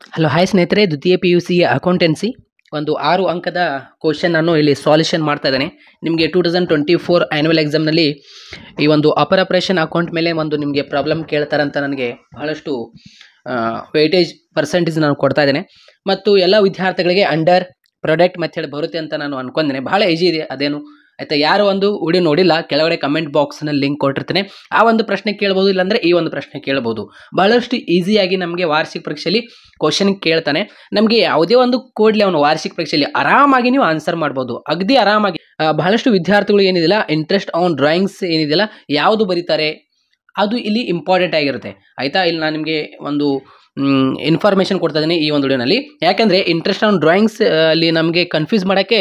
Hello hi ಸ್ನೇಹಿತರೆ, ದ್ವಿತೀಯ P U C accountancy ಒಂದು 6 ಅಂಕದ ಕ್ವಶನ್ ನಾನು ಇಲ್ಲಿ ಸಾಲ್ಯೂಷನ್ ಮಾಡ್ತಾ ಇದ್ದೇನೆ. ನಿಮಗೆ 2024 ಆ್ಯನ್ಯುವಲ್ ಎಕ್ಸಾಮ್ನಲ್ಲಿ ಈ ಒಂದು ಅಪರ್ ಆಪರೇಷನ್ ಅಕೌಂಟ್ ಮೇಲೆ ಒಂದು ನಿಮಗೆ ಪ್ರಾಬ್ಲಮ್ ಕೇಳ್ತಾರಂತ ನನಗೆ ಬಹಳಷ್ಟು ವೇಟೇಜ್ ಪರ್ಸೆಂಟೇಜ್ ನಾನು ಕೊಡ್ತಾ ಇದ್ದೇನೆ. ಮತ್ತು ಎಲ್ಲ ವಿದ್ಯಾರ್ಥಿಗಳಿಗೆ ಅಂಡರ್ ಪ್ರಾಡಕ್ಟ್ ಮೆಥಡ್ ಬರುತ್ತೆ ಅಂತ ನಾನು ಅನ್ಕೊಂಡಿದ್ದೇನೆ. ಬಹಳ ಈಜಿ ಇದೆ, ಅದೇನು ಆಯಿತಾ. ಯಾರು ಒಂದು ವಿಡಿಯೋ ನೋಡಿಲ್ಲ, ಕೆಳಗಡೆ ಕಮೆಂಟ್ ಬಾಕ್ಸ್ನಲ್ಲಿ ಲಿಂಕ್ ಕೊಟ್ಟಿರ್ತೇನೆ. ಆ ಒಂದು ಪ್ರಶ್ನೆ ಕೇಳ್ಬೋದು, ಇಲ್ಲಾಂದರೆ ಈ ಒಂದು ಪ್ರಶ್ನೆ ಕೇಳ್ಬೋದು. ಬಹಳಷ್ಟು ಈಸಿಯಾಗಿ ನಮಗೆ ವಾರ್ಷಿಕ ಪರೀಕ್ಷೆಯಲ್ಲಿ ಕ್ವಶನ್ ಕೇಳ್ತಾನೆ. ನಮಗೆ ಯಾವುದೇ ಒಂದು ಕೋಡ್ಲಿ ಅವನು ವಾರ್ಷಿಕ ಪರೀಕ್ಷೆಯಲ್ಲಿ ಆರಾಮಾಗಿ ನೀವು ಆನ್ಸರ್ ಮಾಡ್ಬೋದು, ಅಗದಿ ಆರಾಮಾಗಿ. ಬಹಳಷ್ಟು ವಿದ್ಯಾರ್ಥಿಗಳು ಏನಿದಿಲ್ಲ, ಇಂಟ್ರೆಸ್ಟ್ ಆನ್ ಡ್ರಾಯಿಂಗ್ಸ್ ಏನಿದೆಯಲ್ಲ, ಯಾವುದು ಬರೀತಾರೆ ಅದು ಇಲ್ಲಿ ಇಂಪಾರ್ಟೆಂಟ್ ಆಗಿರುತ್ತೆ ಆಯಿತಾ. ಇಲ್ಲಿ ನಾನು ನಿಮಗೆ ಒಂದು ಇನ್ಫಾರ್ಮೇಷನ್ ಕೊಡ್ತಾ ಇದ್ದೀನಿ ಈ ಒಂದು ವಿಡಿಯೋನಲ್ಲಿ. ಯಾಕೆಂದರೆ ಇಂಟ್ರೆಸ್ಟ್ ಆನ್ ಡ್ರಾಯಿಂಗ್ಸ್ ಅಲ್ಲಿ ನಮಗೆ ಕನ್ಫ್ಯೂಸ್ ಮಾಡೋಕ್ಕೆ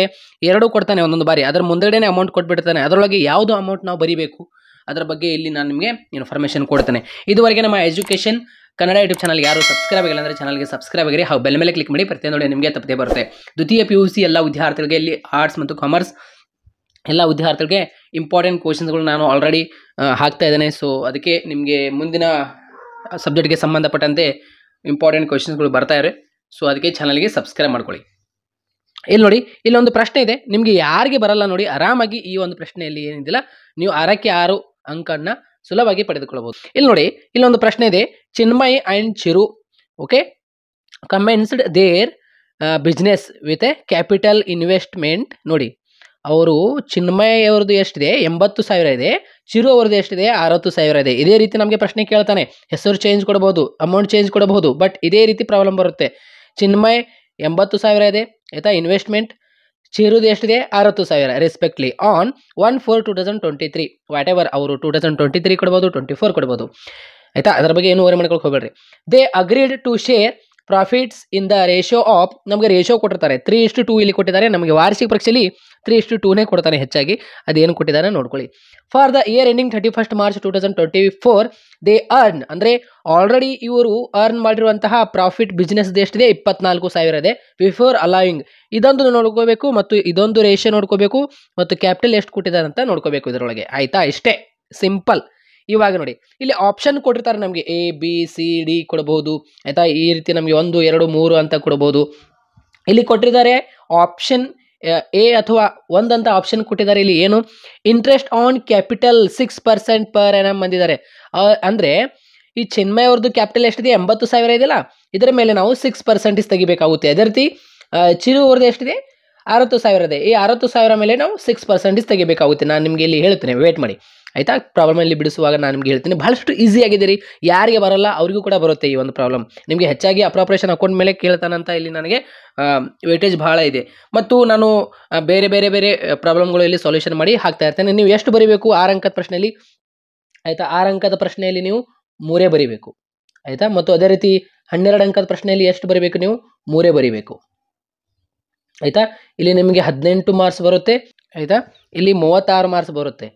ಎರಡೂ ಕೊಡ್ತಾನೆ ಒಂದೊಂದು ಬಾರಿ. ಅದರ ಮುಂದೆನೇ ಅಮೌಂಟ್ ಕೊಟ್ಬಿಡ್ತಾನೆ. ಅದರೊಳಗೆ ಯಾವುದು ಅಮೌಂಟ್ ನಾವು ಬರೀಬೇಕು ಅದರ ಬಗ್ಗೆ ಇಲ್ಲಿ ನಾನು ನಿಮಗೆ ಇನ್ಫಾರ್ಮೇಷನ್ ಕೊಡ್ತೇನೆ. ಇದುವರೆಗೆ ನಮ್ಮ ಎಜುಕೇಷನ್ ಕನ್ನಡ ಯೂಟ್ಯೂಬ್ ಚಾನಲ್ ಯಾರು ಸಬ್ಸ್ಕ್ರೈಬ್ ಆಗಿಲ್ಲ ಅಂದರೆ ಚಾನಲ್ಗೆ ಸಬ್ಸ್ಕ್ರೈಬ್ ಆಗಿರಿ, ಹಾಗೂ ಬೆಲ್ ಮೇಲೆ ಕ್ಲಿಕ್ ಮಾಡಿ. ಪ್ರತಿಯೊಂದು ನೋಡಿ ನಿಮಗೆ ತಪ್ಪದೇ ಬರುತ್ತೆ. ದ್ವಿತೀಯ ಪಿ ಯು ಸಿ ಎಲ್ಲ ವಿದ್ಯಾರ್ಥಿಗಳಿಗೆ ಇಲ್ಲಿ ಆರ್ಟ್ಸ್ ಮತ್ತು ಕಾಮರ್ಸ್ ಎಲ್ಲ ವಿದ್ಯಾರ್ಥಿಗಳಿಗೆ ಇಂಪಾರ್ಟೆಂಟ್ ಕ್ವಶನ್ಸ್ಗಳು ನಾನು ಆಲ್ರೆಡಿ ಹಾಕ್ತಾ ಇದ್ದೇನೆ. ಸೊ ಅದಕ್ಕೆ ನಿಮಗೆ ಮುಂದಿನ ಸಬ್ಜೆಕ್ಟ್ಗೆ ಸಂಬಂಧಪಟ್ಟಂತೆ ಇಂಪಾರ್ಟೆಂಟ್ ಕ್ವಶನ್ಸ್ಗಳು ಬರ್ತಾ ಇವೆ. ಸೊ ಅದಕ್ಕೆ ಚಾನಲ್ಗೆ ಸಬ್ಸ್ಕ್ರೈಬ್ ಮಾಡ್ಕೊಳ್ಳಿ. ಇಲ್ಲಿ ನೋಡಿ, ಇಲ್ಲೊಂದು ಪ್ರಶ್ನೆ ಇದೆ. ನಿಮಗೆ ಯಾರಿಗೆ ಬರಲ್ಲ ನೋಡಿ, ಆರಾಮಾಗಿ ಈ ಒಂದು ಪ್ರಶ್ನೆಯಲ್ಲಿ ಏನಿದಿಲ್ಲ, ನೀವು 6ಕ್ಕೆ 6 ಅಂಕನ್ನ ಸುಲಭವಾಗಿ ಪಡೆದುಕೊಳ್ಳಬಹುದು. ಇಲ್ಲಿ ನೋಡಿ, ಇಲ್ಲೊಂದು ಪ್ರಶ್ನೆ ಇದೆ. Chinmay and Chiru okay commenced their business with A capital investment. ನೋಡಿ, ಅವರು ಚಿನ್ಮಯ್ ಅವ್ರದ್ದು ಎಷ್ಟಿದೆ, 80,000 ಇದೆ. ಚಿರು ಅವ್ರದ್ದು ಎಷ್ಟಿದೆ, 60,000 ಇದೆ. ಇದೇ ರೀತಿ ನಮಗೆ ಪ್ರಶ್ನೆ ಕೇಳ್ತಾನೆ. ಹೆಸರು ಚೇಂಜ್ ಕೊಡಬಹುದು, ಅಮೌಂಟ್ ಚೇಂಜ್ ಕೊಡಬಹುದು, ಬಟ್ ಇದೇ ರೀತಿ ಪ್ರಾಬ್ಲಮ್ ಬರುತ್ತೆ. ಚಿನ್ಮಯ್ 80,000 ಇದೆ ಆಯಿತಾ ಇನ್ವೆಸ್ಟ್ಮೆಂಟ್. ಚಿರುದು ಎಷ್ಟಿದೆ, 60,000 ರೆಸ್ಪೆಕ್ಟ್ಲಿ ಆನ್ 1/4/2023. ವಾಟ್ ಎವರ್ ಅವರು 2023 ಕೊಡ್ಬೋದು, 24 ಕೊಡ್ಬೋದು ಆಯಿತಾ. ಅದರ ಬಗ್ಗೆ ಏನು ವರಿ ಮಾಡ್ಕೊಳಕ್ಕೆ ಹೋಗಬೇಡ್ರಿ. They agreed to share profits in the ratio of, ನಮಗೆ ರೇಷಿಯೋ ಕೊಟ್ಟಿರ್ತಾರೆ 3:2 ಇಲ್ಲಿ ಕೊಟ್ಟಿದ್ದಾರೆ. ನಮಗೆ ವಾರ್ಷಿಕ ಪರೀಕ್ಷೆಯಲ್ಲಿ 3:2ನೇ ಕೊಡ್ತಾನೆ ಹೆಚ್ಚಾಗಿ. ಅದೇನು ಕೊಟ್ಟಿದ್ದಾರೆ ನೋಡ್ಕೊಳ್ಳಿ. For the year ending 31 March 2024 they earn, ಅಂದರೆ ಆಲ್ರೆಡಿ ಇವರು ಅರ್ನ್ ಮಾಡಿರುವಂತಹ ಪ್ರಾಫಿಟ್ ಬಿಸ್ನೆಸ್ ಎಷ್ಟಿದೆ, 24,000 ಇದೆ. ಬಿಫೋರ್ ಅಲೌಯಿಂಗ್, ಇದೊಂದು ನೋಡ್ಕೋಬೇಕು ಮತ್ತು ಇದೊಂದು ರೇಷಿಯೋ ನೋಡ್ಕೋಬೇಕು ಮತ್ತು ಕ್ಯಾಪಿಟಲ್ ಎಷ್ಟು ಕೊಟ್ಟಿದ್ದಾರೆ ಅಂತ ನೋಡ್ಕೋಬೇಕು ಇದರೊಳಗೆ ಆಯಿತಾ. ಇಷ್ಟೇ ಸಿಂಪಲ್. ಇವಾಗ ನೋಡಿ, ಇಲ್ಲಿ ಆಪ್ಷನ್ ಕೊಟ್ಟಿರ್ತಾರೆ ನಮಗೆ ABCD ಕೊಡಬಹುದು ಆಯಿತಾ. ಈ ರೀತಿ ನಮಗೆ 1 2 3 ಅಂತ ಕೊಡಬಹುದು. ಇಲ್ಲಿ ಕೊಟ್ಟಿದ್ದಾರೆ ಆಪ್ಷನ್ ಎ ಅಥವಾ 1 ಅಂತ ಆಪ್ಷನ್ ಕೊಟ್ಟಿದ್ದಾರೆ. ಇಲ್ಲಿ ಏನು, interest on capital 6% per annum ಅಂದಿದ್ದಾರೆ. ಅಂದರೆ ಈ ಚಿನ್ಮಯ್ ಅವ್ರದ್ದು ಕ್ಯಾಪಿಟಲ್ ಎಷ್ಟಿದೆ, 80,000 ಇದೆಯಲ್ಲ, ಇದರ ಮೇಲೆ ನಾವು 6% ತೆಗಿಬೇಕಾಗುತ್ತೆ. ಅದೇ ರೀತಿ ಚಿರು ಅವ್ರದ್ದು ಎಷ್ಟಿದೆ, 60,000 ಇದೆ. ಈ 60,000 ಮೇಲೆ ನಾವು 6% ತೆಗಿಬೇಕಾಗುತ್ತೆ. ನಾನು ನಿಮಗೆ ಇಲ್ಲಿ ಹೇಳ್ತೇನೆ, ವೇಟ್ ಮಾಡಿ ಆಯಿತಾ. ಪ್ರಾಬ್ಲಮಲ್ಲಿ ಬಿಡಿಸುವಾಗ ನಾನು ನಿಮಗೆ ಹೇಳ್ತೀನಿ. ಬಹಳಷ್ಟು ಈಸಿ ಆಗಿದೆ ರೀ. ಯಾರಿಗೆ ಬರಲ್ಲ ಅವರಿಗೂ ಕೂಡ ಬರುತ್ತೆ ಈ ಒಂದು ಪ್ರಾಬ್ಲಮ್. ನಿಮಗೆ ಹೆಚ್ಚಾಗಿ ಅಪ್ರಾಪರೇಷನ್ ಅಕೌಂಟ್ ಮೇಲೆ ಕೇಳ್ತಾನಂತ ಇಲ್ಲಿ ನನಗೆ ವೇಟೇಜ್ ಬಹಳ ಇದೆ. ಮತ್ತು ನಾನು ಬೇರೆ ಬೇರೆ ಬೇರೆ ಪ್ರಾಬ್ಲಮ್ಗಳು ಇಲ್ಲಿ ಸಾಲ್ಯೂಷನ್ ಮಾಡಿ ಹಾಕ್ತಾ ಇರ್ತೇನೆ. ನೀವು ಎಷ್ಟು ಬರೀಬೇಕು 6 ಅಂಕದ ಪ್ರಶ್ನೆಯಲ್ಲಿ ಆಯಿತಾ. 6 ಅಂಕದ ಪ್ರಶ್ನೆಯಲ್ಲಿ ನೀವು 3 ಬರೀಬೇಕು ಆಯಿತಾ. ಮತ್ತು ಅದೇ ರೀತಿ 12 ಅಂಕದ ಪ್ರಶ್ನೆಯಲ್ಲಿ ಎಷ್ಟು ಬರೀಬೇಕು, ನೀವು 3 ಬರೀಬೇಕು ಆಯಿತಾ. ಇಲ್ಲಿ ನಿಮಗೆ 18 ಮಾರ್ಕ್ಸ್ ಬರುತ್ತೆ ಆಯಿತಾ. ಇಲ್ಲಿ 36 ಮಾರ್ಕ್ಸ್ ಬರುತ್ತೆ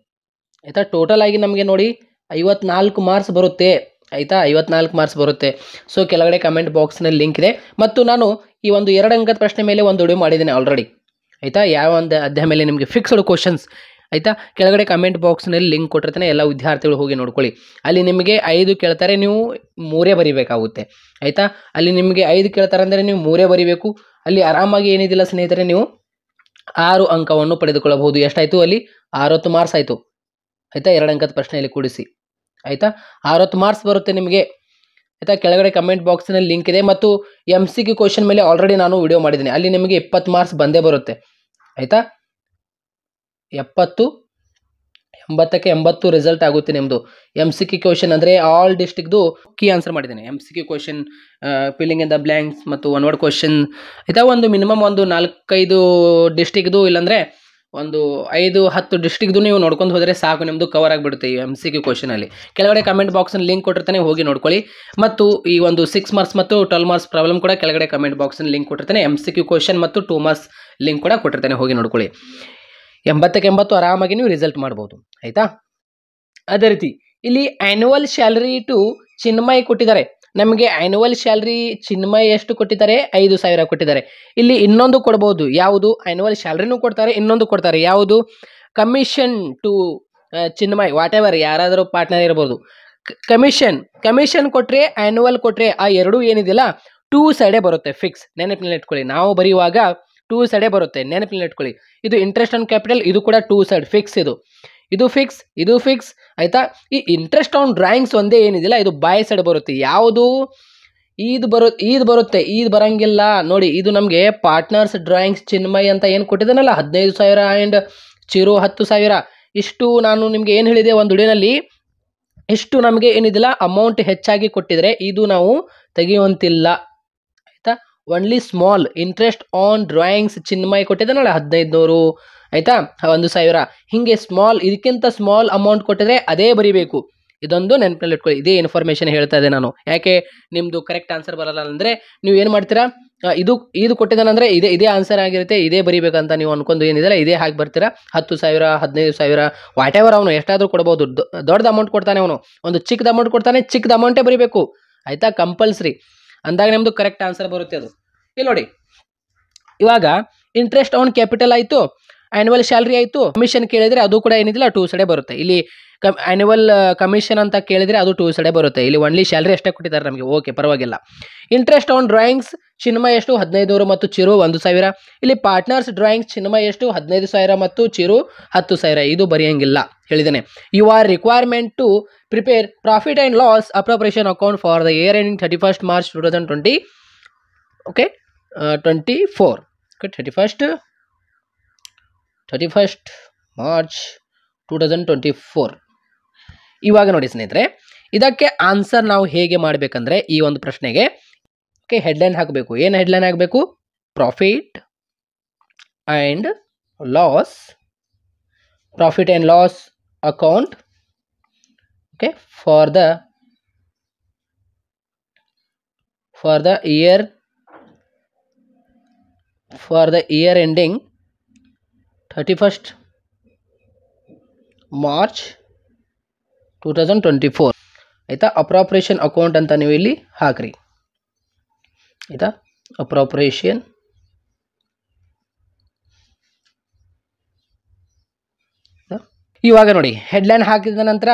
ಆಯಿತಾ. ಟೋಟಲ್ ಆಗಿ ನಮಗೆ ನೋಡಿ 54 ಮಾರ್ಕ್ಸ್ ಬರುತ್ತೆ ಆಯಿತಾ. 54 ಮಾರ್ಕ್ಸ್ ಬರುತ್ತೆ. ಸೊ ಕೆಳಗಡೆ ಕಮೆಂಟ್ ಬಾಕ್ಸ್ನಲ್ಲಿ ಲಿಂಕ್ ಇದೆ. ಮತ್ತು ನಾನು ಈ ಒಂದು 2 ಅಂಕದ ಪ್ರಶ್ನೆ ಮೇಲೆ ಒಂದು ವಿಡಿಯೋ ಮಾಡಿದ್ದೇನೆ ಆಲ್ರೆಡಿ ಆಯಿತಾ. ಯಾವ ಒಂದು ಅಧ್ಯಾಯ ಮೇಲೆ ನಿಮಗೆ ಫಿಕ್ಸ್ಡ್ ಕ್ವಶನ್ಸ್ ಆಯಿತಾ. ಕೆಳಗಡೆ ಕಮೆಂಟ್ ಬಾಕ್ಸ್ನಲ್ಲಿ ಲಿಂಕ್ ಕೊಟ್ಟಿರ್ತಾನೆ, ಎಲ್ಲ ವಿದ್ಯಾರ್ಥಿಗಳು ಹೋಗಿ ನೋಡ್ಕೊಳ್ಳಿ. ಅಲ್ಲಿ ನಿಮಗೆ 5 ಕೇಳ್ತಾರೆ, ನೀವು 3 ಬರೀಬೇಕಾಗುತ್ತೆ ಆಯಿತಾ. ಅಲ್ಲಿ ನಿಮಗೆ 5 ಕೇಳ್ತಾರೆ ಅಂದರೆ ನೀವು 3 ಬರೀಬೇಕು. ಅಲ್ಲಿ ಆರಾಮಾಗಿ ಏನಿದಿಲ್ಲ ಸ್ನೇಹಿತರೆ, ನೀವು 6 ಅಂಕವನ್ನು ಪಡೆದುಕೊಳ್ಳಬಹುದು. ಎಷ್ಟಾಯಿತು, ಅಲ್ಲಿ 60 ಮಾರ್ಕ್ಸ್ ಆಯಿತು ಆಯಿತಾ. 2 ಅಂಕದ ಪ್ರಶ್ನೆಯಲ್ಲಿ ಕೂಡಿಸಿ ಆಯಿತಾ, 60 ಮಾರ್ಕ್ಸ್ ಬರುತ್ತೆ ನಿಮಗೆ ಆಯಿತಾ. ಕೆಳಗಡೆ ಕಮೆಂಟ್ ಬಾಕ್ಸ್ನಲ್ಲಿ ಲಿಂಕ್ ಇದೆ. ಮತ್ತು MCQ ಕ್ವಶನ್ ಮೇಲೆ ಆಲ್ರೆಡಿ ನಾನು ವಿಡಿಯೋ ಮಾಡಿದ್ದೀನಿ. ಅಲ್ಲಿ ನಿಮಗೆ 20 ಮಾರ್ಕ್ಸ್ ಬಂದೇ ಬರುತ್ತೆ ಆಯಿತಾ. 80ಕ್ಕೆ 80 ರಿಸಲ್ಟ್ ಆಗುತ್ತೆ ನಿಮ್ಮದು. MCQ ಕ್ವಶನ್ ಅಂದರೆ ಆಲ್ ಡಿಸ್ಟಿಕ್ದು ಕೀ ಆನ್ಸರ್ ಮಾಡಿದ್ದೇನೆ. MCQ question, filling in the blanks ಮತ್ತು 1 ವರ್ಡ್ ಕ್ವಶನ್ ಆಯಿತಾ. ಒಂದು ಮಿನಿಮಮ್ ಒಂದು 4-5 ಡಿಸ್ಟಿಕ್ದು, ಇಲ್ಲಾಂದರೆ ಒಂದು 5-10 ಡಿಸ್ಟಿಕ್ದು ನೀವು ನೋಡ್ಕೊಂಡು ಹೋದರೆ ಸಾಕು, ನಿಮ್ಮದು ಕವರ್ ಆಗಿಬಿಡುತ್ತೆ ಈ MCQ ಕ್ವಶನಲ್ಲಿ. ಕೆಳಗಡೆ ಕಮೆಂಟ್ ಬಾಕ್ಸ್ನಲ್ಲಿ ಲಿಂಕ್ ಕೊಟ್ಟಿರ್ತಾನೆ, ಹೋಗಿ ನೋಡ್ಕೊಳ್ಳಿ. ಮತ್ತು ಈ ಒಂದು 6 ಮಾರ್ಕ್ಸ್ ಮತ್ತು 12 ಮಾರ್ಕ್ಸ್ ಪ್ರಾಬ್ಲಮ್ ಕೂಡ ಕೆಳಗಡೆ ಕಮೆಂಟ್ ಬಾಕ್ಸ್ನಲ್ಲಿ ಲಿಂಕ್ ಕೊಟ್ಟಿರ್ತಾನೆ. MCQ ಕ್ವಶನ್ ಮತ್ತು 2 ಮಾರ್ಕ್ಸ್ ಲಿಂಕ್ ಕೂಡ ಕೊಟ್ಟಿರ್ತಾನೆ, ಹೋಗಿ ನೋಡ್ಕೊಳ್ಳಿ. 80ಕ್ಕೆ 80 ಆರಾಮಾಗಿ ನೀವು ರಿಸಲ್ಟ್ ಮಾಡ್ಬೋದು ಆಯಿತಾ. ಅದೇ ರೀತಿ ಇಲ್ಲಿ ಆ್ಯನ್ಯುವಲ್ ಸ್ಯಾಲರಿ ಟು ಚಿನ್ಮಯ್ ಕೊಟ್ಟಿದ್ದಾರೆ. ನಮಗೆ ಆ್ಯನ್ಯುವಲ್ ಸ್ಯಾಲರಿ ಚಿನ್ಮಯ್ ಎಷ್ಟು ಕೊಟ್ಟಿದ್ದಾರೆ, 5,000 ಕೊಟ್ಟಿದ್ದಾರೆ. ಇಲ್ಲಿ ಇನ್ನೊಂದು ಕೊಡ್ಬೋದು, ಯಾವುದು, ಆ್ಯನ್ಯುವಲ್ ಸ್ಯಾಲರಿನೂ ಕೊಡ್ತಾರೆ, ಇನ್ನೊಂದು ಕೊಡ್ತಾರೆ, ಯಾವುದು, commission to Chinmay. Whatever ಯಾರಾದರೂ ಪಾರ್ಟ್ನರ್ ಇರ್ಬೋದು. ಕಮಿಷನ್ ಕೊಟ್ಟರೆ, ಆ್ಯನ್ಯುವಲ್ ಕೊಟ್ಟರೆ, ಆ ಎರಡೂ ಏನಿದೆಯಲ್ಲ ಟೂ ಸೈಡೇ ಬರುತ್ತೆ ಫಿಕ್ಸ್, ನೆನಪಿನಲ್ಲಿ ಇಟ್ಕೊಳ್ಳಿ. ನಾವು ಬರೆಯುವಾಗ ಟೂ ಸೈಡೇ ಬರುತ್ತೆ, ನೆನಪಿನಲ್ಲಿ ಇಟ್ಕೊಳ್ಳಿ. ಇದು ಇಂಟ್ರೆಸ್ಟ್ ಆನ್ ಕ್ಯಾಪಿಟಲ್, ಇದು ಕೂಡ ಟೂ ಸೈಡ್ ಫಿಕ್ಸ್. ಇದು ಫಿಕ್ಸ್, ಇದು ಫಿಕ್ಸ್. ಆಯ್ತಾ? ಈ ಇಂಟ್ರೆಸ್ಟ್ ಆನ್ ಡ್ರಾಯಿಂಗ್ಸ್ ಒಂದೇ ಏನಿದಿಲ್ಲ, ಇದು ಬೈ ಸೈಡ್ ಬರುತ್ತೆ. ಯಾವುದು ಇದು ಬರುತ್ತೆ, ಇದು ಬರಂಗಿಲ್ಲ ನೋಡಿ. ಇದು ನಮಗೆ ಪಾರ್ಟ್ನರ್ಸ್ ಡ್ರಾಯಿಂಗ್ಸ್ ಚಿನ್ಮಯ್ ಅಂತ ಏನು ಕೊಟ್ಟಿದ್ದಾನಲ್ಲ 15,000 ಆ್ಯಂಡ್ ಚಿರು 10,000. ಇಷ್ಟು ನಾನು ನಿಮಗೆ ಏನು ಹೇಳಿದೆ ಒಂದು ವಿಡಿಯೋನಲ್ಲಿ, ಇಷ್ಟು ನಮಗೆ ಏನಿದಿಲ್ಲ ಅಮೌಂಟ್ ಹೆಚ್ಚಾಗಿ ಕೊಟ್ಟಿದ್ರೆ ಇದು ನಾವು ತೆಗೆಯುವಂತಿಲ್ಲ. ಆಯ್ತಾ? Only small interest on drawings Chinmay ಕೊಟ್ಟಿದ್ದಾನಲ್ಲ 1500, ಆಯ್ತಾ, 1,000, ಹಿಂಗೆ ಸ್ಮಾಲ್, ಇದಕ್ಕಿಂತ ಸ್ಮಾಲ್ ಅಮೌಂಟ್ ಕೊಟ್ಟಿದ್ರೆ ಅದೇ ಬರಿಬೇಕು. ಇದೊಂದು ನೆನಪಿನಲ್ಲಿ ಇಟ್ಕೊಳ್ಳಿ. ಇದೇ ಇನ್ಫಾರ್ಮೇಷನ್ ಹೇಳ್ತಾ ಇದೆ ನಾನು. ಯಾಕೆ ನಿಮ್ಮದು ಕರೆಕ್ಟ್ ಆನ್ಸರ್ ಬರಲ್ಲ ಅಂದರೆ ನೀವು ಏನು ಮಾಡ್ತೀರಾ, ಇದು ಕೊಟ್ಟಿದ್ದಾನಂದರೆ ಇದೇ ಆನ್ಸರ್ ಆಗಿರುತ್ತೆ, ಇದೇ ಬರಿಬೇಕಂತ ನೀವು ಅನ್ಕೊಂಡು ಏನಿದೆ ಇದೇ ಹಾಕಿ ಬರ್ತೀರಾ. 10,000 15,000 ವಾಟ್ ಎವರ್, ಅವನು ಎಷ್ಟಾದರೂ ಕೊಡ್ಬೋದು. ದೊಡ್ಡದ ಅಮೌಂಟ್ ಕೊಡ್ತಾನೆ ಅವನು, ಒಂದು ಚಿಕ್ಕದ ಅಮೌಂಟ್ ಕೊಡ್ತಾನೆ, ಚಿಕ್ಕದ ಅಮೌಂಟೇ ಬರಿಬೇಕು. ಆಯಿತಾ? ಕಂಪಲ್ಸರಿ ಅಂದಾಗ ನಿಮ್ಮದು ಕರೆಕ್ಟ್ ಆನ್ಸರ್ ಬರುತ್ತೆ ಅದು. ಇಲ್ಲಿ ನೋಡಿ, ಇವಾಗ ಇಂಟ್ರೆಸ್ಟ್ ಆನ್ ಕ್ಯಾಪಿಟಲ್ ಆಯಿತು, ಆ್ಯನ್ಯುವಲ್ ಸ್ಯಾಲ್ರಿ ಆಯಿತು, ಕಮಿಷನ್ ಕೇಳಿದರೆ ಅದು ಕೂಡ ಏನಿದಿಲ್ಲ ಟೂ ಸೈಡೇ ಬರುತ್ತೆ. ಇಲ್ಲಿ ಆ್ಯನ್ಯುವಲ್ ಕಮಿಷನ್ ಅಂತ ಕೇಳಿದರೆ ಅದು ಟೂ ಸೈಡೇ ಬರುತ್ತೆ. ಇಲ್ಲಿ ಒನ್ಲಿ ಸ್ಯಾಲ್ರಿ ಅಷ್ಟೇ ಕೊಟ್ಟಿದ್ದಾರೆ ನಮಗೆ, ಓಕೆ ಪರವಾಗಿಲ್ಲ. ಇಂಟ್ರೆಸ್ಟ್ ಆನ್ ಡ್ರಾಯಿಂಗ್ಸ್ ಚಿನ್ಮಯ್ ಎಷ್ಟು 15,000 ಮತ್ತು ಚಿರು 1,000. ಇಲ್ಲಿ ಪಾರ್ಟ್ನರ್ಸ್ ಡ್ರಾಯಿಂಗ್ಸ್ ಚಿನ್ಮಯ್ ಎಷ್ಟು 15,000 ಮತ್ತು ಚಿರು 10,000. ಇದು ಬರೆಯಂಗಿಲ್ಲ ಹೇಳಿದ್ದೇನೆ. You are requirement to prepare profit and loss appropriation account for the year ending 31st March 2020. Okay 24, okay 31st March 2024. ಇವಾಗ ನೋಡಿ ಸ್ನೇಹಿತರೆ, ಇದಕ್ಕೆ ಆನ್ಸರ್ ನಾವು ಹೇಗೆ ಮಾಡಬೇಕಂದ್ರೆ ಈ ಒಂದು ಪ್ರಶ್ನೆಗೆ ಓಕೆ ಹೆಡ್ಲೈನ್ ಹಾಕಬೇಕು. ಏನು ಹೆಡ್ಲೈನ್ ಹಾಕಬೇಕು? Profit and loss account okay for the year ending 31st March 2024. ಆಯಿತಾ? ಅಪ್ರಾಪ್ರಿಯೇಷನ್ ಅಕೌಂಟ್ ಅಂತ ನೀವು ಇಲ್ಲಿ ಹಾಕ್ರಿ. ಆಯಿತಾ? ಅಪ್ರಾಪ್ರಿಯೇಷನ್ ಇವಾಗ ನೋಡಿ ಹೆಡ್ಲೈನ್ ಹಾಕಿದ ನಂತರ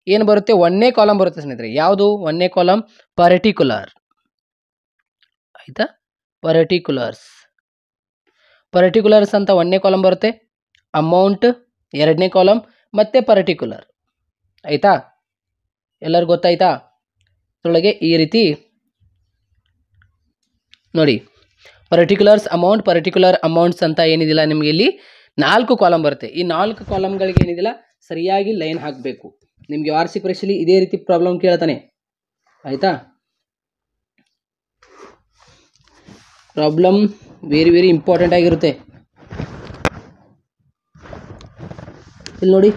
ಏನು ಬರುತ್ತೆ? ಒಂದೇ ಕಾಲಮ್ ಬರುತ್ತೆ ಸ್ನೇಹಿತರೆ. ಯಾವುದು ಒಂದೇ ಕಾಲಮ್? ಪರ್ಟಿಕ್ಯುಲರ್. ಆಯಿತಾ? ಪರ್ಟಿಕ್ಯುಲರ್ಸ್ ಅಂತ ಒಂದೇ ಕಾಲಮ್ ಬರುತ್ತೆ, ಅಮೌಂಟ್ ಎರಡನೇ ಕಾಲಮ್, ಮತ್ತೆ ಪರ್ಟಿಕ್ಯುಲರ್. ಆಯಿತಾ? ಎಲ್ಲರಿಗೂ ಗೊತ್ತಾಯ್ತಾ? ಅದರೊಳಗೆ ಈ ರೀತಿ ನೋಡಿ, ಪರ್ಟಿಕ್ಯುಲರ್ ಅಮೌಂಟ್ಸ್ ಅಂತ ಏನಿದಿಲ್ಲ ನಿಮಗೆ ಇಲ್ಲಿ 4 ಕಾಲಮ್ ಬರುತ್ತೆ. ಈ 4 ಕಾಲಮ್ಗಳಿಗೆ ಏನಿದಿಲ್ಲ ಸರಿಯಾಗಿ ಲೈನ್ ಹಾಕಬೇಕು. ನಿಮಗೆ ವಾರ್ಷಿಕ ಪರೀಕ್ಷೆಯಲ್ಲಿ ಇದೇ ರೀತಿ ಪ್ರಾಬ್ಲಮ್ ಕೇಳ್ತಾನೆ. ಆಯಿತಾ? ಪ್ರಾಬ್ಲಮ್ ವೆರಿ ಇಂಪಾರ್ಟೆಂಟ್ ಆಗಿರುತ್ತೆ. ಇಲ್ಲಿ ನೋಡಿ,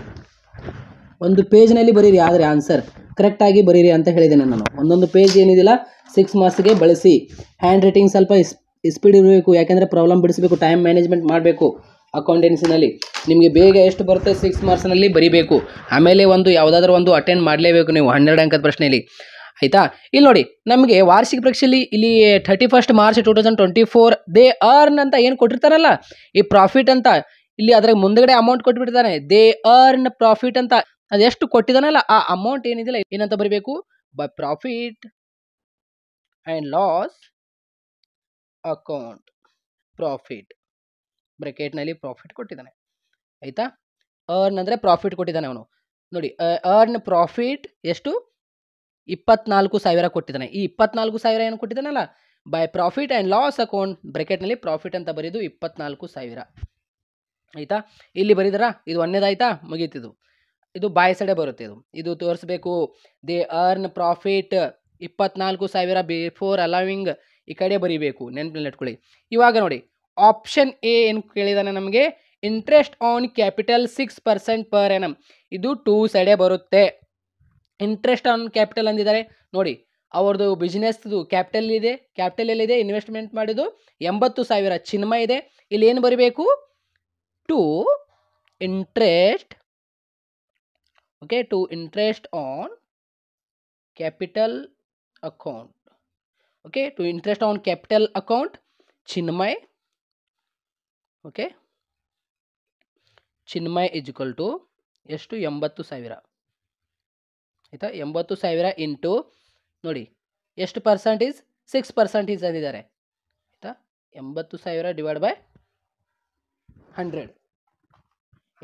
ಒಂದು ಪೇಜ್ನಲ್ಲಿ ಬರೀರಿ, ಆದರೆ ಆನ್ಸರ್ ಕರೆಕ್ಟಾಗಿ ಬರೀರಿ ಅಂತ ಹೇಳಿದ್ದೇನೆ ನಾನು. ಒಂದೊಂದು ಪೇಜ್ ಏನಿದಿಲ್ಲ 6 ಮಾರ್ಕ್ಸ್ಗೆ ಬಳಸಿ. ಹ್ಯಾಂಡ್ ರೈಟಿಂಗ್ ಸ್ವಲ್ಪ ಸ್ಪೀಡ್ ಇರಬೇಕು, ಯಾಕೆಂದರೆ ಪ್ರಾಬ್ಲಮ್ ಬಿಡಿಸಬೇಕು, ಟೈಮ್ ಮ್ಯಾನೇಜ್ಮೆಂಟ್ ಮಾಡಬೇಕು. ಅಕೌಂಟೆನ್ಸಿನಲ್ಲಿ ನಿಮಗೆ ಬೇಗ ಎಷ್ಟು ಬರುತ್ತೆ 6 ಮಾರ್ಕ್ಸ್ನಲ್ಲಿ ಬರಿಬೇಕು. ಆಮೇಲೆ ಯಾವುದಾದ್ರೂ ಒಂದು ಅಟೆಂಡ್ ಮಾಡಲೇಬೇಕು ನೀವು 12 ಅಂಕದ ಪ್ರಶ್ನೆಯಲ್ಲಿ. ಆಯಿತಾ? ಇಲ್ಲಿ ನೋಡಿ, ನಮಗೆ ವಾರ್ಷಿಕ ಪರೀಕ್ಷೆಯಲ್ಲಿ ಇಲ್ಲಿ 31st March 2024 ದೇ ಅರ್ನ್ ಅಂತ ಏನು ಕೊಟ್ಟಿರ್ತಾರಲ್ಲ, ಈ ಪ್ರಾಫಿಟ್ ಅಂತ, ಇಲ್ಲಿ ಅದರ ಮುಂದಗಡೆ ಅಮೌಂಟ್ ಕೊಟ್ಬಿಡ್ತಾನೆ. ದೇ ಅರ್ನ್ ಪ್ರಾಫಿಟ್ ಅಂತ, ಅದೆಷ್ಟು ಕೊಟ್ಟಿದ್ದಾನಲ್ಲ ಆ ಅಮೌಂಟ್ ಏನಿದಿಲ್ಲ ಏನಂತ ಬರೀಬೇಕು? By profit and loss account. Profit ಬ್ರಾಕೆಟ್ನಲ್ಲಿ ಪ್ರಾಫಿಟ್ ಕೊಟ್ಟಿದ್ದಾನೆ. ಆಯಿತಾ? ಅರ್ನ್ ಅಂದರೆ ಪ್ರಾಫಿಟ್ ಕೊಟ್ಟಿದ್ದಾನೆ ಅವನು. ನೋಡಿ, ಅರ್ನ್ ಪ್ರಾಫಿಟ್ ಎಷ್ಟು? 24,000 ಕೊಟ್ಟಿದ್ದಾನೆ. ಈ 24,000 ಏನು ಕೊಟ್ಟಿದ್ದಾನಲ್ಲ, by profit and loss account ಬ್ರಾಕೆಟ್ನಲ್ಲಿ ಪ್ರಾಫಿಟ್ ಅಂತ ಬರೆದು 24,000. ಆಯಿತಾ? ಇಲ್ಲಿ ಬರೀದರಾ? ಇದು ಒಂದೇದಾಯ್ತಾ? ಮುಗೀತಿದು. ಇದು ಬಾಯ್ ಸೈಡೇ ಬರುತ್ತೆ. ಇದು ತೋರಿಸ್ಬೇಕು. ದೇ ಅರ್ನ್ ಪ್ರಾಫಿಟ್ 24,000 ಬಿಫೋರ್ ಅಲವಿಂಗ್, ಈ ಕಡೆ ಬರೀಬೇಕು, ನೆನಪಿನಲ್ಲಿ ಇಟ್ಕೊಳ್ಳಿ. ಇವಾಗ ನೋಡಿ, ಆಪ್ಷನ್ ಎ ಏನು ಕೇಳಿದಾನೆ ನಮಗೆ? Interest on capital 6% per annum. ಇದು ಟೂ ಸೈಡೇ ಬರುತ್ತೆ. ಇಂಟ್ರೆಸ್ಟ್ ಆನ್ ಕ್ಯಾಪಿಟಲ್ ಅಂದಿದ್ದಾರೆ ನೋಡಿ, ಅವ್ರದ್ದು ಬಿಸ್ನೆಸ್ದು ಕ್ಯಾಪಿಟಲ್ ಎಲ್ಲಿದೆ? ಇನ್ವೆಸ್ಟ್ಮೆಂಟ್ ಮಾಡಿದ್ದು 80,000 ಚಿನ್ಮಯ್ ಇದೆ. ಇಲ್ಲಿ ಏನು ಬರೀಬೇಕು? To interest on capital account. Okay, to interest on capital account Chinmay. Okay, Chinmay equal to ಎಷ್ಟು? 80,000. ಆಯಿತಾ? 80,000 ಇಂಟು ನೋಡಿ ಎಷ್ಟು ಪರ್ಸೆಂಟೇಜ್? 6% ಅಂದಿದ್ದಾರೆ ಆಯಿತಾ. 80,000 divide by 100,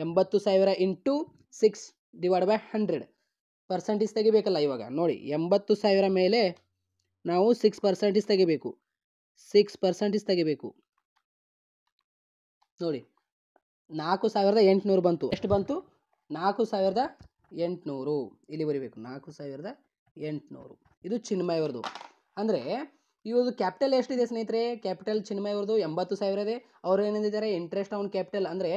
80,000 into 6 divide by 100 percentage ತೆಗಿಬೇಕಲ್ಲ. ಇವಾಗ ನೋಡಿ 80,000 ಮೇಲೆ ನಾವು 6% ತೆಗಿಬೇಕು, 6% ತೆಗಿಬೇಕು. ನೋಡಿ 4,800 ಬಂತು. ಎಷ್ಟು ಬಂತು? 4,800 ಇಲ್ಲಿ ಬರೀಬೇಕು, 4,800. ಇದು ಚಿನ್ಮಯ್ ಅವ್ರದ್ದು. ಅಂದರೆ ಇವ್ರದ್ದು ಕ್ಯಾಪಿಟಲ್ ಎಷ್ಟಿದೆ ಸ್ನೇಹಿತರೆ? ಕ್ಯಾಪಿಟಲ್ ಚಿನ್ಮಯ್ ಅವ್ರದ್ದು 80,000 ಇದೆ. ಅವ್ರು ಏನಿದ್ದಾರೆ ಇಂಟ್ರೆಸ್ಟ್ ಆನ್ ಕ್ಯಾಪಿಟಲ್, ಅಂದರೆ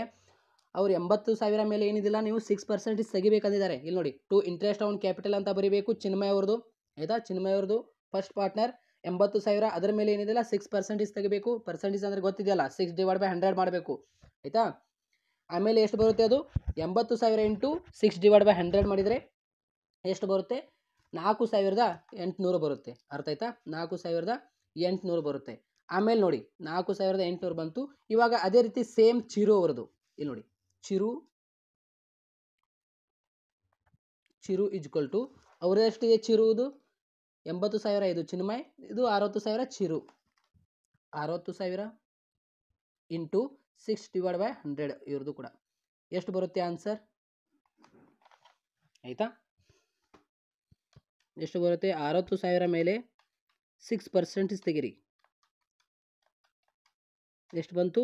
ಅವ್ರು 80,000 ಮೇಲೆ ಏನಿದಿಲ್ಲ ನೀವು 6% ತೆಗಿಬೇಕಂದಿದ್ದಾರೆ. ಇಲ್ಲಿ ನೋಡಿ ಟು ಇಂಟ್ರೆಸ್ಟ್ ಆನ್ ಕ್ಯಾಪಿಟಲ್ ಅಂತ ಬರೀಬೇಕು ಚಿನ್ಮಯ್ ಅವ್ರದ್ದು ಆಯಿತಾ. ಚಿನ್ಮಯ್ ಅವ್ರದ್ದು ಫಸ್ಟ್ ಪಾರ್ಟ್ನರ್ 80,000, ಅದರ ಮೇಲೆ ಏನಿದಿಲ್ಲ 6% ತೆಗಿಬೇಕು. ಪರ್ಸೆಂಟೇಜ್ ಅಂದರೆ ಗೊತ್ತಿದೆಯಲ್ಲ, 6 ಡಿವೈಡ್ ಬೈ 100 ಮಾಡಬೇಕು ಆಯಿತಾ. ಆಮೇಲೆ ಎಷ್ಟು ಬರುತ್ತೆ? ಅದು 80,000 ಇಂಟು 6 ಡಿವೈಡ್ ಬೈ 100 ಮಾಡಿದರೆ ಎಷ್ಟು ಬರುತ್ತೆ? 4,800 ಬರುತ್ತೆ. ಅರ್ಥ ಆಯ್ತಾ? 4,800 ಬರುತ್ತೆ. ಆಮೇಲೆ ನೋಡಿ 4,800 ಬಂತು. ಇವಾಗ ಅದೇ ರೀತಿ ಸೇಮ್ ಚಿರು ಅವರದು. ಇಲ್ಲಿ ನೋಡಿ ಚಿರು ಈಜ್ವಲ್ ಟು ಅವ್ರದ್ದು ಎಷ್ಟಿದೆ? ಚಿರುವುದು 80,000 ಇದು ಚಿನ್ಮಯ್, ಇದು 60,000 ಚಿರು. 60,000 ಇಂಟು 6 ಡಿವೈಡ್ ಬೈ 100 ಇವ್ರದ್ದು ಕೂಡ ಎಷ್ಟು ಬರುತ್ತೆ ಆನ್ಸರ್ ಆಯಿತಾ? ಎಷ್ಟು ಬರುತ್ತೆ? 60,000 ಮೇಲೆ 6% ತೆಗಿರಿ, ಎಷ್ಟು ಬಂತು?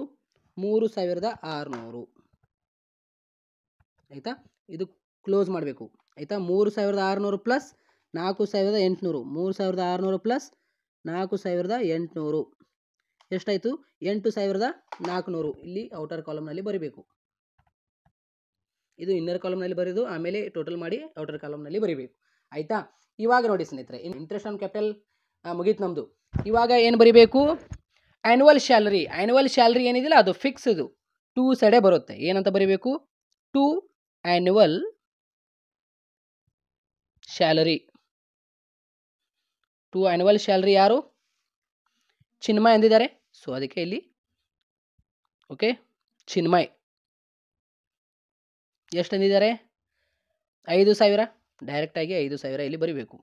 3,600 ಆಯಿತಾ. ಇದು ಕ್ಲೋಸ್ ಮಾಡಬೇಕು ಆಯಿತಾ. 3,600 ಪ್ಲಸ್ 4,800, 3,600 ಪ್ಲಸ್ 4,800 ಎಷ್ಟಾಯಿತು? 8,400. ಇಲ್ಲಿ ಔಟರ್ ಕಾಲಮ್ನಲ್ಲಿ ಬರೀಬೇಕು. ಇದು ಇನ್ನರ್ ಕಾಲಮ್ನಲ್ಲಿ ಬರೆದು ಆಮೇಲೆ ಟೋಟಲ್ ಮಾಡಿ ಔಟರ್ ಕಾಲಮ್ನಲ್ಲಿ ಬರೀಬೇಕು ಆಯಿತಾ. ಇವಾಗ ನೋಡಿ ಸ್ನೇಹಿತರೆ, ಇಂಟ್ರೆಸ್ಟ್ ಆನ್ ಕ್ಯಾಪಿಟಲ್ ಮುಗೀತು ನಮ್ಮದು. ಇವಾಗ ಏನು ಬರೀಬೇಕು? Annual salary. ಆ್ಯನ್ಯುವಲ್ ಸ್ಯಾಲರಿ ಏನಿದಿಲ್ಲ ಅದು ಫಿಕ್ಸ್, ಇದು 2 ಸೈಡೇ ಬರುತ್ತೆ. ಏನಂತ ಬರೀಬೇಕು? 2 ಆ್ಯನ್ಯುವಲ್ ಸ್ಯಾಲರಿ. 2 ಆ್ಯನ್ಯುವಲ್ ಸ್ಯಾಲರಿ ಯಾರು? ಚಿನ್ಮಯ್ ಅಂದಿದ್ದಾರೆ. ಸೊ ಅದಕ್ಕೆ ಇಲ್ಲಿ ಓಕೆ ಚಿನ್ಮಯ್ ಎಷ್ಟು ಅಂದಿದ್ದಾರೆ? 5,000. ಡೈರೆಕ್ಟಾಗಿ 5,000 ಇಲ್ಲಿ ಬರೀಬೇಕು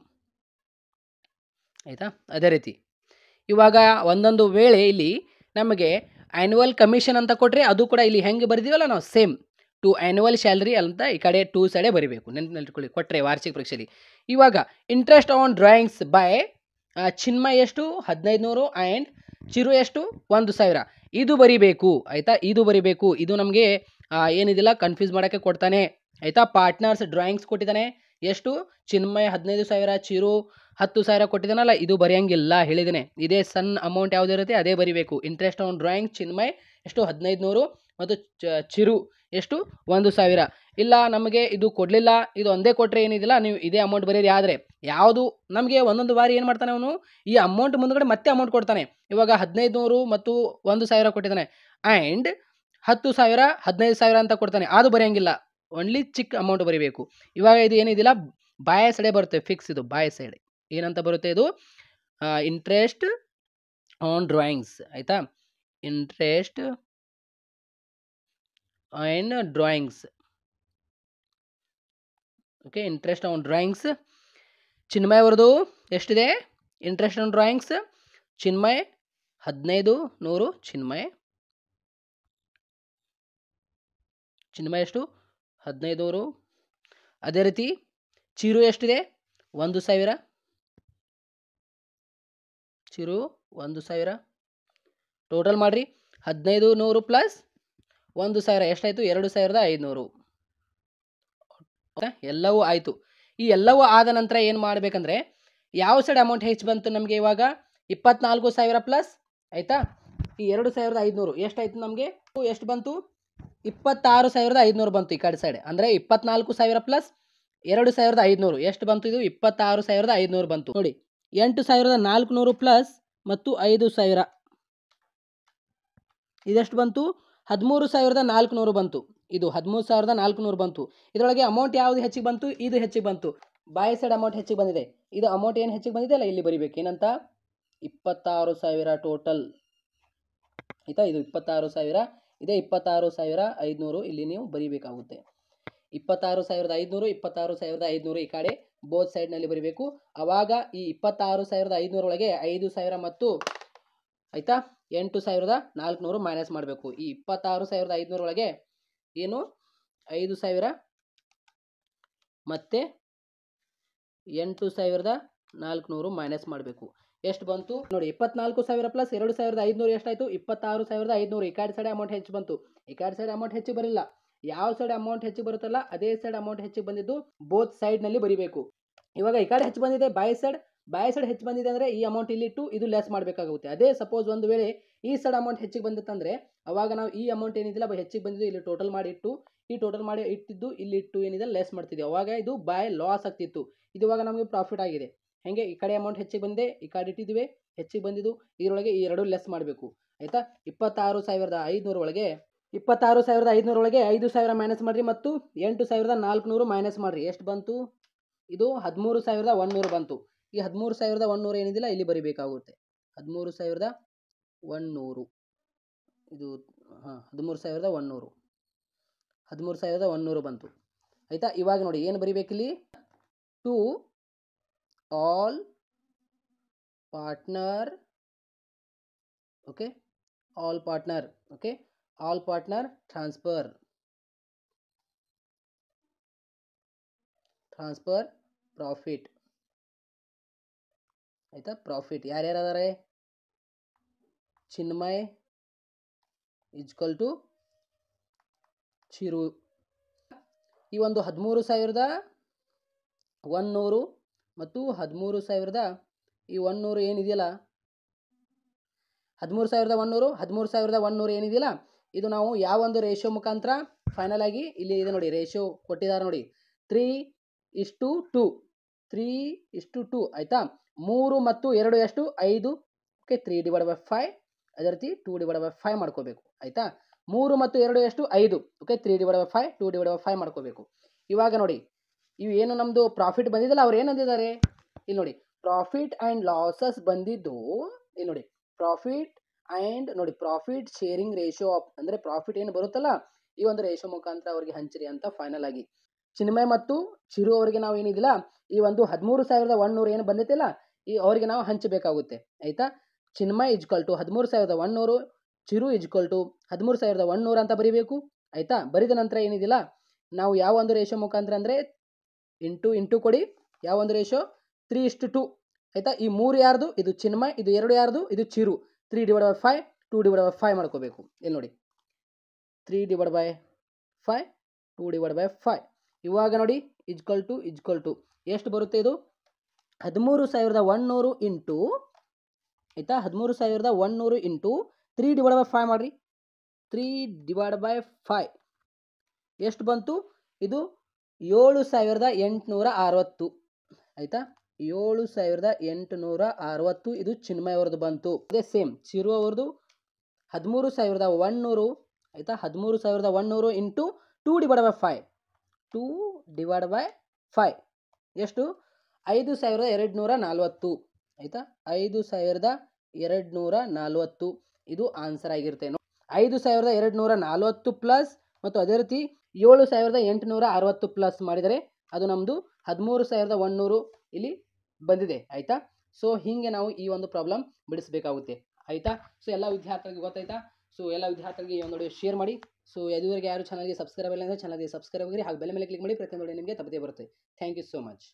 ಆಯಿತಾ. ಅದೇ ರೀತಿ ಇವಾಗ ಒಂದೊಂದು ವೇಳೆ ಇಲ್ಲಿ ನಮಗೆ ಆ್ಯನ್ಯುವಲ್ ಕಮಿಷನ್ ಅಂತ ಕೊಟ್ಟರೆ ಅದು ಕೂಡ ಇಲ್ಲಿ ಹೆಂಗೆ ಬರೆದೀವಲ್ಲ ನಾವು ಸೇಮ್ 2 ಆ್ಯನ್ಯುವಲ್ ಸ್ಯಾಲರಿ ಅಂತ ಈ ಕಡೆ 2 ಸೈಡೇ ಬರೀಬೇಕು. ನೆನಪಿಟ್ಕೊಳ್ಳಿ ಕೊಟ್ಟರೆ ವಾರ್ಷಿಕ ಪರೀಕ್ಷೆಯಲ್ಲಿ. ಇವಾಗ interest on drawings by Chinmay ಎಷ್ಟು? 1,500 ಆ್ಯಂಡ್ ಚಿರು ಎಷ್ಟು? 1,000. ಇದು ಬರಿಬೇಕು ಆಯಿತಾ. ಇದು ಬರಿಬೇಕು. ಇದು ನಮಗೆ ಏನಿದಿಲ್ಲ ಕನ್ಫ್ಯೂಸ್ ಮಾಡೋಕ್ಕೆ ಕೊಡ್ತಾನೆ ಆಯಿತಾ. ಪಾರ್ಟ್ನರ್ಸ್ ಡ್ರಾಯಿಂಗ್ಸ್ ಕೊಟ್ಟಿದ್ದಾನೆ. ಎಷ್ಟು? ಚಿನ್ಮಯ್ 15,000, ಚಿರು 10,000 ಕೊಟ್ಟಿದ್ದಾನಲ್ಲ, ಇದು ಬರೆಯಂಗಿಲ್ಲ ಹೇಳಿದ್ದೇನೆ. ಇದೇ ಸಣ್ಣ ಅಮೌಂಟ್ ಯಾವುದಿರುತ್ತೆ ಅದೇ ಬರಿಬೇಕು. ಇಂಟ್ರೆಸ್ಟ್ ಆನ್ ಡ್ರಾಯಿಂಗ್ ಚಿನ್ಮಯ್ ಎಷ್ಟು? 1,500 ಮತ್ತು ಚಿರು ಎಷ್ಟು? 1,000. ಇಲ್ಲ ನಮಗೆ ಇದು ಕೊಡಲಿಲ್ಲ, ಇದು ಒಂದೇ ಕೊಟ್ಟರೆ ಏನಿದಿಲ್ಲ ನೀವು ಇದೇ ಅಮೌಂಟ್ ಬರೀರಿ. ಆದರೆ ಯಾವುದು ನಮಗೆ ಒಂದೊಂದು ಬಾರಿ ಏನು ಮಾಡ್ತಾನೆ ಅವನು, ಈ ಅಮೌಂಟ್ ಮುಂದ್ಗಡೆ ಮತ್ತೆ ಅಮೌಂಟ್ ಕೊಡ್ತಾನೆ. ಇವಾಗ 1,500 ಮತ್ತು 1,000 ಕೊಟ್ಟಿದ್ದಾನೆ ಆ್ಯಂಡ್ 10,000 15,000 ಅಂತ ಕೊಡ್ತಾನೆ, ಅದು ಬರೆಯಂಗಿಲ್ಲ. ಓನ್ಲಿ ಚಿಕ್ಕ ಅಮೌಂಟ್ ಬರೀಬೇಕು. ಇವಾಗ ಇದು ಏನಿದಿಲ್ಲ ಬಾಯ ಸೈಡೆ ಬರುತ್ತೆ, ಫಿಕ್ಸ್. ಇದು ಬಾಯ ಸೈಡ್ ಏನಂತ ಬರುತ್ತೆ? ಇದು ಇಂಟ್ರೆಸ್ಟ್ ಆನ್ ಡ್ರಾಯಿಂಗ್ಸ್ ಆಯಿತಾ. Interest on drawings okay. Interest on drawings Chinmay ಅವ್ರದ್ದು ಎಷ್ಟಿದೆ? Interest on drawings Chinmay 1,500, Chinmay ಎಷ್ಟು? 1,500. ಅದೇ ರೀತಿ ಚಿರು ಎಷ್ಟಿದೆ? 1,000, ಚಿರು 1,000. ಟೋಟಲ್ ಮಾಡಿರಿ 1,500 ಪ್ಲಸ್ 1,000 ಎಷ್ಟಾಯಿತು? 2,500. ಎಲ್ಲವೂ ಆಯಿತು. ಈ ಎಲ್ಲವೂ ಆದ ನಂತರ ಏನು ಮಾಡಬೇಕಂದ್ರೆ ಯಾವ ಸೈಡ್ ಅಮೌಂಟ್ ಹೆಚ್ಚು ಬಂತು ನಮಗೆ? ಇವಾಗ 24,000 ಪ್ಲಸ್ ಆಯಿತಾ ಈ 2,500 ಎಷ್ಟಾಯಿತು ನಮಗೆ? ಎಷ್ಟು ಬಂತು? 26,500 ಬಂತು ಈ ಕಡೆ ಸೈಡ್. ಅಂದರೆ 24,000 ಪ್ಲಸ್ 2,500 ಎಷ್ಟು ಬಂತು? ಇದು 26,500 ಬಂತು. ನೋಡಿ 8,400 ಪ್ಲಸ್ ಮತ್ತು 5,000 ಇದೆಷ್ಟು ಬಂತು? 13,400 ಬಂತು. ಇದು 13,400 ಬಂತು. ಇದರೊಳಗೆ ಅಮೌಂಟ್ ಯಾವುದು ಹೆಚ್ಚಿಗೆ ಬಂತು? ಇದು ಹೆಚ್ಚಿಗೆ ಬಂತು. ಬಾಯ್ ಸೈಡ್ ಅಮೌಂಟ್ ಹೆಚ್ಚಿಗೆ ಬಂದಿದೆ. ಇದು ಅಮೌಂಟ್ ಏನು ಹೆಚ್ಚಿಗೆ ಬಂದಿದೆ ಅಲ್ಲ, ಇಲ್ಲಿ ಬರಿಬೇಕು. ಏನಂತ? 26,000 ಟೋಟಲ್ ಆಯಿತಾ. ಇದು 26,000 ಇದೆ. 26,500 ಇಲ್ಲಿ ನೀವು ಬರಿಬೇಕಾಗುತ್ತೆ. 26,500 26,500 ಈ ಕಡೆ ಬೋತ್ ಸೈಡ್ನಲ್ಲಿ ಬರೀಬೇಕು. ಆವಾಗ ಈ 26,500 ಒಳಗೆ 5,000 ಮತ್ತು ಆಯಿತಾ 8,400 ಮೈನಸ್ ಮಾಡಬೇಕು. ಈ 26,500 ಒಳಗೆ ಏನು 5,000 ಮತ್ತು 8,400 ಮೈನಸ್ ಮಾಡಬೇಕು. ಎಷ್ಟು ಬಂತು ನೋಡಿ, 24,000 ಪ್ಲಸ್ 2,500 ಎಷ್ಟಾಯಿತು? 26,500. ಈ ಕಡೆ ಸೈಡ್ ಅಮೌಂಟ್ ಹೆಚ್ಚು ಬಂತು, ಈ ಕಡೆ ಸೈಡ್ ಅಮೌಂಟ್ ಹೆಚ್ಚಿಗೆ ಬರಲಿಲ್ಲ. ಯಾವ ಸೈಡ್ ಅಮೌಂಟ್ ಹೆಚ್ಚಿಗೆ ಬರುತ್ತಲ್ಲ ಅದೇ ಸೈಡ್ ಅಮೌಂಟ್ ಹೆಚ್ಚಿಗೆ ಬಂದಿದ್ದು ಬೋತ್ ಸೈಡ್ನಲ್ಲಿ ಬರೀಬೇಕು. ಇವಾಗ ಈ ಕಡೆ ಹೆಚ್ಚು ಬಂದಿದೆ ಬೈ ಸೈಡ್ ಹೆಚ್ಚು ಬಂದಿದೆ ಅಂದರೆ ಈ ಅಮೌಂಟ್ ಇಲ್ಲಿ ಇಟ್ಟು ಇದು ಲೆಸ್ ಮಾಡಬೇಕಾಗುತ್ತೆ. ಅದೇ ಸಪೋಸ್ ಒಂದು ವೇಳೆ ಈ ಸೈಡ್ ಅಮೌಂಟ್ ಹೆಚ್ಚಿಗೆ ಬಂದಿತ್ತಂದರೆ ಅವಾಗ ನಾವು ಈ ಅಮೌಂಟ್ ಏನಿದಿಲ್ಲ ಹೆಚ್ಚಿಗೆ ಬಂದಿದ್ದು ಇಲ್ಲಿ ಟೋಟಲ್ ಮಾಡಿ ಇಟ್ಟು, ಈ ಟೋಟಲ್ ಮಾಡಿ ಇಟ್ಟಿದ್ದು ಇಲ್ಲಿ ಇಟ್ಟು ಏನಿದೆ ಲೆಸ್ ಮಾಡ್ತಿದ್ದೆ, ಅವಾಗ ಇದು ಬೈ ಲಾಸ್ ಆಗ್ತಿತ್ತು. ಇದು ಇವಾಗ ನಮಗೆ ಪ್ರಾಫಿಟ್ ಆಗಿದೆ. ಹೇಗೆ ಈ ಕಡೆ ಅಮೌಂಟ್ ಹೆಚ್ಚಿಗೆ ಬಂದಿದೆ, ಈ ಕಡೆ ಇಟ್ಟಿದ್ದೀವಿ ಹೆಚ್ಚಿಗೆ ಬಂದಿದ್ದು, ಇದರೊಳಗೆ ಈ ಎರಡು ಲೆಸ್ ಮಾಡಬೇಕು ಆಯಿತಾ. 26,500 ಒಳಗೆ 5,000 ಮೈನಸ್ ಮಾಡಿರಿ ಮತ್ತು 8,400 ಮೈನಸ್ ಮಾಡಿರಿ. ಎಷ್ಟು ಬಂತು? ಇದು 13,100 ಬಂತು. ಈ 13,100 ಏನಿದಿಲ್ಲ ಇಲ್ಲಿ ಬರಿಬೇಕಾಗುತ್ತೆ. 13,100 ಇದು 13,100 ಬಂತು ಆಯಿತಾ. ಇವಾಗ ನೋಡಿ ಏನು ಬರಿಬೇಕಿಲ್ಲಿ? To all partner okay, all partner transfer profit ಆಯಿತಾ. ಪ್ರಾಫಿಟ್ ಯಾರ್ಯಾರದಾರೆ? Chinmay equal to Chiru. ಈ ಒಂದು 13,100 ಮತ್ತು 13,100 ಏನಿದೆಯಲ್ಲ 13,100 ಏನಿದೆಯಲ್ಲ ಇದು ನಾವು ಯಾವ ಒಂದು ರೇಷಿಯೋ ಮುಖಾಂತರ ಫೈನಲ್ ಆಗಿ ಇಲ್ಲಿ ಇದೆ ನೋಡಿ, ರೇಷಿಯೋ ಕೊಟ್ಟಿದ್ದಾರೆ ನೋಡಿ 3:2 ಆಯಿತಾ. 3 ಮತ್ತು 2 ಎಷ್ಟು? 5 ಓಕೆ. 3/5 ಅದೇ ರೀತಿ 2/5 ಮಾಡ್ಕೋಬೇಕು ಆಯಿತಾ. 3 ಮತ್ತು 2 ಎಷ್ಟು? 5 ಓಕೆ. 3/5 2/5 ಮಾಡ್ಕೋಬೇಕು. ಇವಾಗ ನೋಡಿ ಇವು ಏನು ನಮ್ಮದು ಪ್ರಾಫಿಟ್ ಬಂದಿದ್ದಲ್ಲ ಅವ್ರು ಏನಂದಿದ್ದಾರೆ ಇಲ್ಲಿ ನೋಡಿ, ಪ್ರಾಫಿಟ್ ಆ್ಯಂಡ್ ಲಾಸಸ್ ಬಂದಿದ್ದು ಇಲ್ಲಿ ನೋಡಿ, ಪ್ರಾಫಿಟ್ ಶೇರಿಂಗ್ ರೇಷಿಯೋ ಆಫ್ ಅಂದರೆ ಪ್ರಾಫಿಟ್ ಏನು ಬರುತ್ತಲ್ಲ ಈ ಒಂದು ರೇಷಿಯೋ ಮುಖಾಂತರ ಅವರಿಗೆ ಹಂಚಿರಿ ಅಂತ ಫೈನಲ್ ಆಗಿ ಚಿನ್ಮಯ್ ಮತ್ತು ಚಿರು ಅವರಿಗೆ ನಾವು ಏನಿದಿಲ್ಲ ಈ ಒಂದು 13,100 ಏನು ಬಂದೈತಿಲ್ಲ ಈ ಅವರಿಗೆ ನಾವು ಹಂಚಬೇಕಾಗುತ್ತೆ ಆಯಿತಾ. Chinmay equal to 13,100, Chiru equal to 13,100 ಅಂತ ಬರೀಬೇಕು ಆಯಿತಾ. ಬರಿದ ನಂತರ ಏನಿದಿಲ್ಲ ನಾವು ಯಾವ ಒಂದು ರೇಷಿಯೋ ಮುಖಾಂತರ ಅಂದರೆ ಇಂಟು ಕೊಡಿ. ಯಾವ ಒಂದು ರೇಷಿಯೋ? 3:2 ಆಯಿತಾ. ಈ 3 ಯಾರ್ದು? ಇದು ಚಿನ್ಮಯ್. ಇದು 2 ಯಾರ್ದು? ಇದು ಚಿರು. 3/5 2/5 ಮಾಡ್ಕೋಬೇಕು. ಇಲ್ಲಿ ನೋಡಿ 3/5 2/5. ಇವಾಗ ನೋಡಿ ಈಜ್ವಲ್ ಟು ಎಷ್ಟು ಬರುತ್ತೆ? ಇದು 13,100 ಇಂಟು ಆಯಿತಾ. 13,100 ಇಂಟು 3/5 ಮಾಡಿರಿ. 3/5 ಎಷ್ಟು ಬಂತು? ಇದು 7,860 ಆಯಿತಾ. 7,860 ಇದು ಚಿನ್ಮಯ್ ಅವ್ರದ್ದು ಬಂತು. ಅದೇ ಸೇಮ್ ಚಿರು ಅವ್ರದ್ದು 13,100 ಆಯಿತಾ. 13,100 ಇಂಟು 2/5 ಎಷ್ಟು? 5,240 ಆಯಿತಾ. 5,240 ಇದು ಆನ್ಸರ್ ಆಗಿರುತ್ತೆ. 5,240 ಪ್ಲಸ್ ಮತ್ತು ಅದೇ ರೀತಿ 7,860 ಪ್ಲಸ್ ಮಾಡಿದರೆ ಅದು ನಮ್ಮದು 13,100 ಇಲ್ಲಿ ಬಂದಿದೆ ಆಯಿತಾ. ಸೊ ಹೀಗೆ ನಾವು ಈ ಒಂದು ಪ್ರಾಬ್ಲಮ್ ಬಿಡಿಸಬೇಕಾಗುತ್ತೆ ಆಯಿತಾ. ಸೊ ಎಲ್ಲ ವಿದ್ಯಾರ್ಥಿಗಳಿಗೆ ಗೊತ್ತಾಯ್ತಾ? ಸೊ ಎಲ್ಲ ವಿದ್ಯಾರ್ಥಿಗಳಿಗೆ ಈ ಒಂದು ವಿಡಿಯೋ ಶೇರ್ ಮಾಡಿ. ಸೊ ಇದುವರೆಗೆ ಯಾರು ಚಾನಲ್ಗೆ ಸಬ್ಸ್ಕ್ರೈಬ್ ಇಲ್ಲ ಅಂದರೆ ಚಾನಲ್ಗೆ ಸಬ್ಸ್ಕ್ರೈಬ್ ಆಗಿ ಹಾಗೆ ಬೆಲ್ ಮೇಲೆ ಕ್ಲಿಕ್ ಮಾಡಿ. ಪ್ರತಿಯೊಂದು ನಿಮಗೆ ತಪ್ಪದೇ ಬರುತ್ತೆ. Thank you so much.